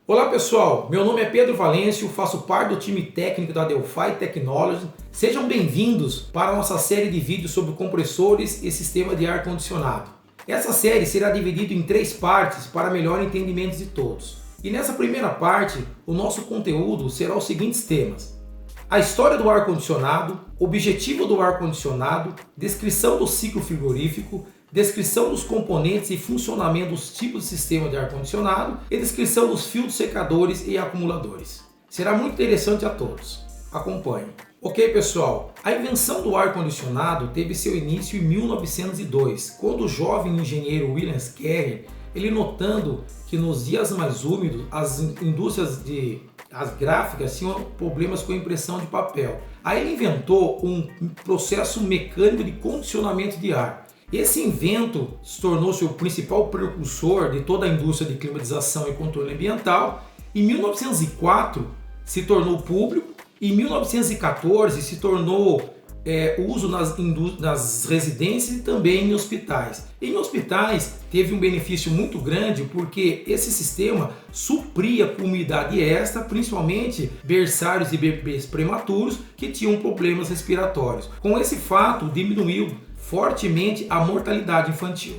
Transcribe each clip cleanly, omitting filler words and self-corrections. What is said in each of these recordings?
Olá pessoal, meu nome é Pedro Valêncio, faço parte do time técnico da Delphi Technology. Sejam bem-vindos para a nossa série de vídeos sobre compressores e sistema de ar-condicionado. Essa série será dividida em 3 partes para melhor entendimento de todos. E nessa primeira parte, o nosso conteúdo será os seguintes temas: a história do ar-condicionado, objetivo do ar-condicionado, descrição do ciclo frigorífico, descrição dos componentes e funcionamento dos tipos de sistema de ar-condicionado e descrição dos filtros secadores e acumuladores. Será muito interessante a todos. Acompanhe. Ok, pessoal, a invenção do ar-condicionado teve seu início em 1902, quando o jovem engenheiro William Carey, ele notando que nos dias mais úmidos as indústrias as gráficas tinham problemas com a impressão de papel. Aí ele inventou um processo mecânico de condicionamento de ar. Esse invento tornou-se o principal precursor de toda a indústria de climatização e controle ambiental. Em 1904 se tornou público e em 1914 se tornou uso nas residências e também em hospitais. Em hospitais teve um benefício muito grande porque esse sistema supria com umidade extra, principalmente berçários e bebês prematuros que tinham problemas respiratórios. Com esse fato diminuiu fortemente a mortalidade infantil.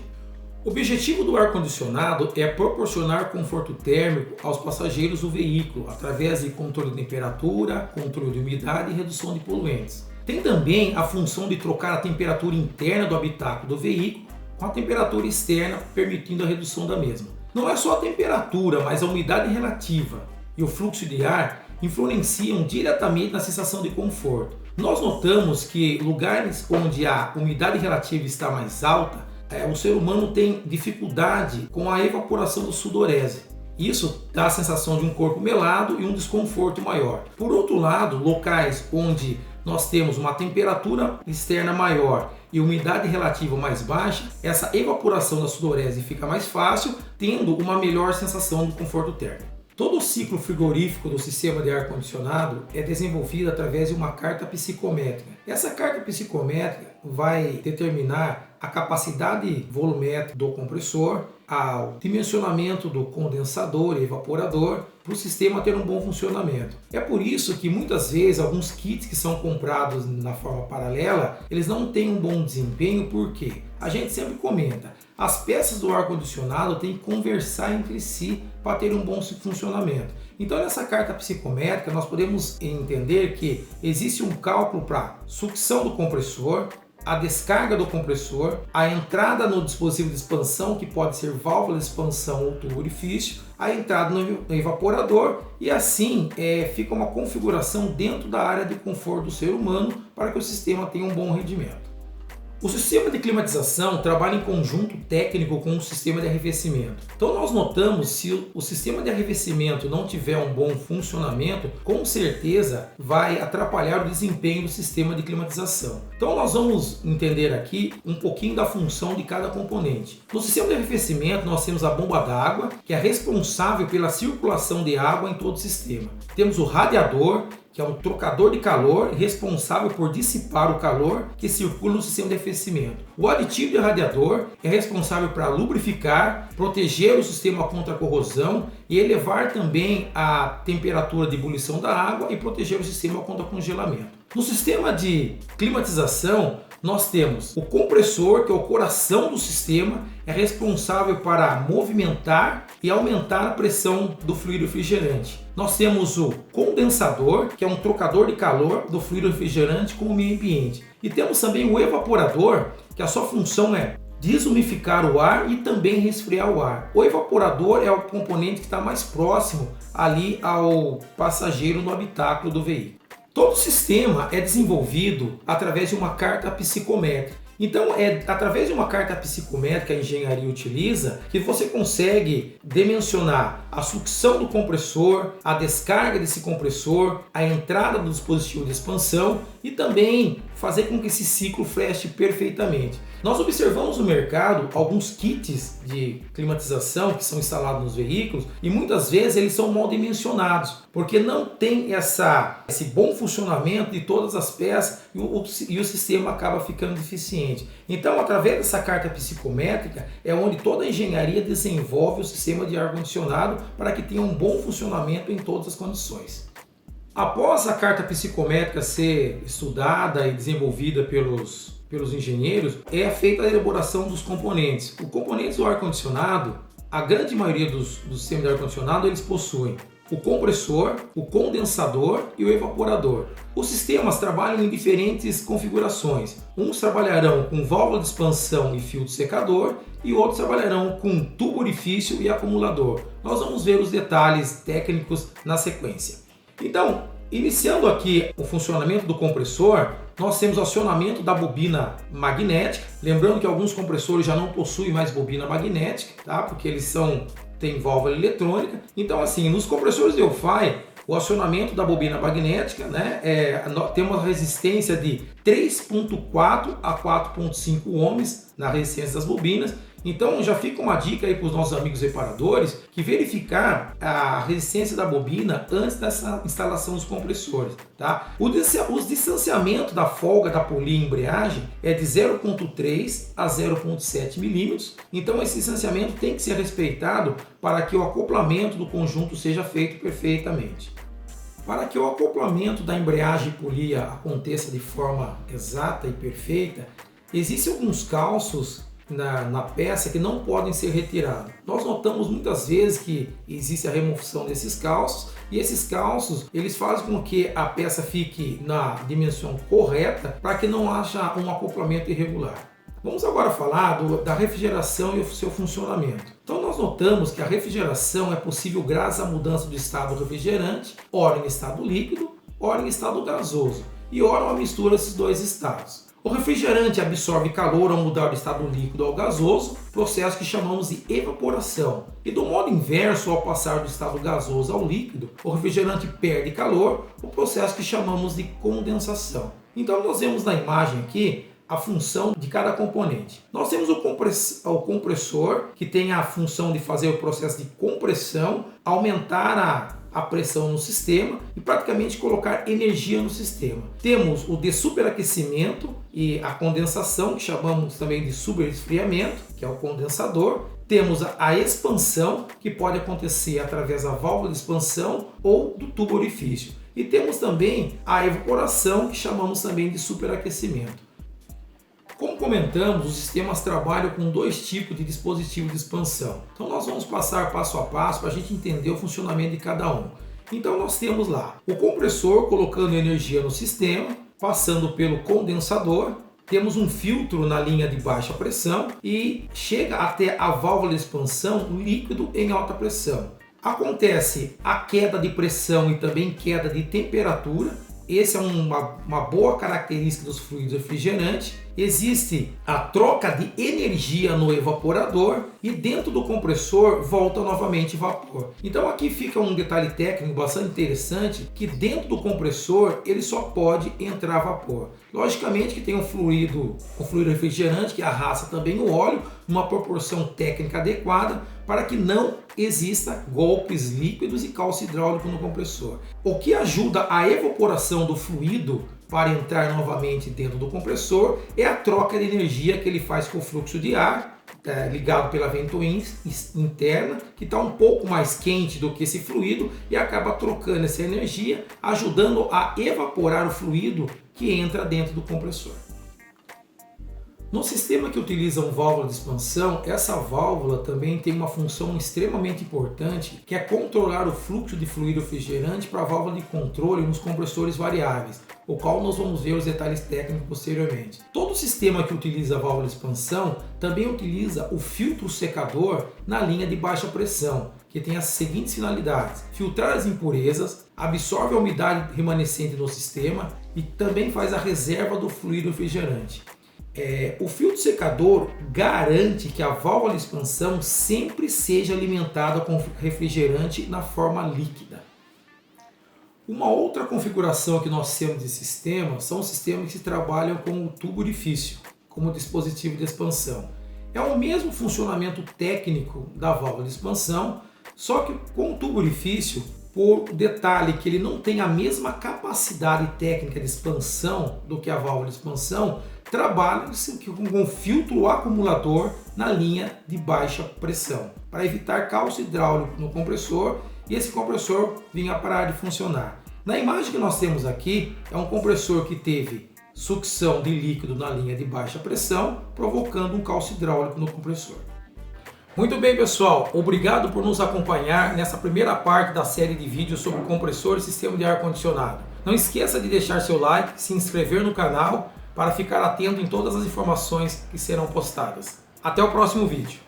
O objetivo do ar-condicionado é proporcionar conforto térmico aos passageiros do veículo através de controle de temperatura, controle de umidade e redução de poluentes. Tem também a função de trocar a temperatura interna do habitáculo do veículo com a temperatura externa, permitindo a redução da mesma. Não é só a temperatura, mas a umidade relativa e o fluxo de ar influenciam diretamente na sensação de conforto. Nós notamos que lugares onde a umidade relativa está mais alta, o ser humano tem dificuldade com a evaporação do sudorese. Isso dá a sensação de um corpo melado e um desconforto maior. Por outro lado, locais onde nós temos uma temperatura externa maior e umidade relativa mais baixa, essa evaporação da sudorese fica mais fácil, tendo uma melhor sensação de conforto térmico. Todo o ciclo frigorífico do sistema de ar-condicionado é desenvolvido através de uma carta psicométrica. Essa carta psicométrica vai determinar a capacidade volumétrica do compressor, o dimensionamento do condensador e evaporador para o sistema ter um bom funcionamento. É por isso que muitas vezes alguns kits que são comprados na forma paralela, eles não têm um bom desempenho, porque a gente sempre comenta, as peças do ar-condicionado têm que conversar entre si para ter um bom funcionamento. Então nessa carta psicométrica nós podemos entender que existe um cálculo para sucção do compressor, a descarga do compressor, a entrada no dispositivo de expansão, que pode ser válvula de expansão ou tubo orifício, a entrada no evaporador, e assim fica uma configuração dentro da área de conforto do ser humano para que o sistema tenha um bom rendimento. O sistema de climatização trabalha em conjunto técnico com o sistema de arrefecimento. Então nós notamos, se o sistema de arrefecimento não tiver um bom funcionamento, com certeza vai atrapalhar o desempenho do sistema de climatização. Então nós vamos entender aqui um pouquinho da função de cada componente. No sistema de arrefecimento nós temos a bomba d'água, que é responsável pela circulação de água em todo o sistema. Temos o radiador, que é um trocador de calor responsável por dissipar o calor que circula no sistema de arrefecimento. O aditivo de radiador é responsável para lubrificar, proteger o sistema contra a corrosão e elevar também a temperatura de ebulição da água e proteger o sistema contra congelamento. No sistema de climatização, nós temos o compressor, que é o coração do sistema, é responsável para movimentar e aumentar a pressão do fluido refrigerante. Nós temos o condensador, que é um trocador de calor do fluido refrigerante com o meio ambiente. E temos também o evaporador, que a sua função é desumidificar o ar e também resfriar o ar. O evaporador é o componente que está mais próximo ali ao passageiro no habitáculo do veículo. Todo o sistema é desenvolvido através de uma carta psicométrica. Então é através de uma carta psicométrica que a engenharia utiliza que você consegue dimensionar a sucção do compressor, a descarga desse compressor, a entrada do dispositivo de expansão e também fazer com que esse ciclo feche perfeitamente. Nós observamos no mercado alguns kits de climatização que são instalados nos veículos e muitas vezes eles são mal dimensionados, porque não tem esse bom funcionamento de todas as peças e o sistema acaba ficando deficiente. Então, através dessa carta psicométrica é onde toda a engenharia desenvolve o sistema de ar-condicionado para que tenha um bom funcionamento em todas as condições. Após a carta psicométrica ser estudada e desenvolvida pelos engenheiros, é feita a elaboração dos componentes. Os componentes do ar-condicionado, a grande maioria dos sistemas de ar-condicionado, eles possuem o compressor, o condensador e o evaporador. Os sistemas trabalham em diferentes configurações. Uns trabalharão com válvula de expansão e filtro secador e outros trabalharão com tubo orifício e acumulador. Nós vamos ver os detalhes técnicos na sequência. Então, iniciando aqui o funcionamento do compressor, nós temos o acionamento da bobina magnética. Lembrando que alguns compressores já não possuem mais bobina magnética, tá? Porque eles têm válvula eletrônica. Então, assim, nos compressores Delphi, o acionamento da bobina magnética, né, tem uma resistência de 3,4 a 4,5 ohms na resistência das bobinas. Então já fica uma dica aí para os nossos amigos reparadores que verificar a resistência da bobina antes dessa instalação dos compressores, tá? O distanciamento da folga da polia e embreagem é de 0,3 a 0,7 milímetros. Então esse distanciamento tem que ser respeitado para que o acoplamento do conjunto seja feito perfeitamente. Para que o acoplamento da embreagem e polia aconteça de forma exata e perfeita, existem alguns calços na peça que não podem ser retirados. Nós notamos muitas vezes que existe a remoção desses calços e esses calços eles fazem com que a peça fique na dimensão correta para que não haja um acoplamento irregular. Vamos agora falar da refrigeração e o seu funcionamento. Então nós notamos que a refrigeração é possível graças à mudança do estado do refrigerante, ora em estado líquido, ora em estado gasoso e ora uma mistura desses dois estados. O refrigerante absorve calor ao mudar do estado líquido ao gasoso, processo que chamamos de evaporação. E do modo inverso, ao passar do estado gasoso ao líquido, o refrigerante perde calor, o processo que chamamos de condensação. Então nós vemos na imagem aqui a função de cada componente. Nós temos o compressor, que tem a função de fazer o processo de compressão, aumentar a pressão no sistema e praticamente colocar energia no sistema. Temos o de superaquecimento e a condensação, que chamamos também de superesfriamento, que é o condensador. Temos a expansão, que pode acontecer através da válvula de expansão ou do tubo orifício. E temos também a evaporação, que chamamos também de superaquecimento. Como comentamos, os sistemas trabalham com dois tipos de dispositivo de expansão. Então nós vamos passar passo a passo para a gente entender o funcionamento de cada um. Então nós temos lá o compressor colocando energia no sistema, passando pelo condensador, temos um filtro na linha de baixa pressão e chega até a válvula de expansão líquido em alta pressão. Acontece a queda de pressão e também queda de temperatura. Essa é uma boa característica dos fluidos refrigerantes. Existe a troca de energia no evaporador e dentro do compressor volta novamente vapor. Então aqui fica um detalhe técnico bastante interessante, que dentro do compressor ele só pode entrar vapor. Logicamente que tem um fluido refrigerante que arrasta também o óleo, numa proporção técnica adequada para que não exista golpes líquidos e calço hidráulico no compressor. O que ajuda a evaporação do fluido para entrar novamente dentro do compressor é a troca de energia que ele faz com o fluxo de ar, ligado pela ventoinha interna, que está um pouco mais quente do que esse fluido e acaba trocando essa energia, ajudando a evaporar o fluido que entra dentro do compressor. No sistema que utiliza uma válvula de expansão, essa válvula também tem uma função extremamente importante, que é controlar o fluxo de fluido refrigerante para a válvula de controle nos compressores variáveis, o qual nós vamos ver os detalhes técnicos posteriormente. Todo sistema que utiliza a válvula de expansão também utiliza o filtro secador na linha de baixa pressão, que tem as seguintes finalidades: filtrar as impurezas, absorve a umidade remanescente no sistema e também faz a reserva do fluido refrigerante. O filtro secador garante que a válvula de expansão sempre seja alimentada com refrigerante na forma líquida. Uma outra configuração que nós temos de sistema são os sistemas que trabalham com o tubo orifício, como dispositivo de expansão. É o mesmo funcionamento técnico da válvula de expansão, só que com o tubo orifício, por detalhe que ele não tem a mesma capacidade técnica de expansão do que a válvula de expansão, trabalha-se com um filtro acumulador na linha de baixa pressão, para evitar calço hidráulico no compressor e esse compressor vir a parar de funcionar. Na imagem que nós temos aqui, é um compressor que teve sucção de líquido na linha de baixa pressão, provocando um calço hidráulico no compressor. Muito bem, pessoal, obrigado por nos acompanhar nessa primeira parte da série de vídeos sobre compressor e sistema de ar-condicionado. Não esqueça de deixar seu like, se inscrever no canal para ficar atento em todas as informações que serão postadas. Até o próximo vídeo.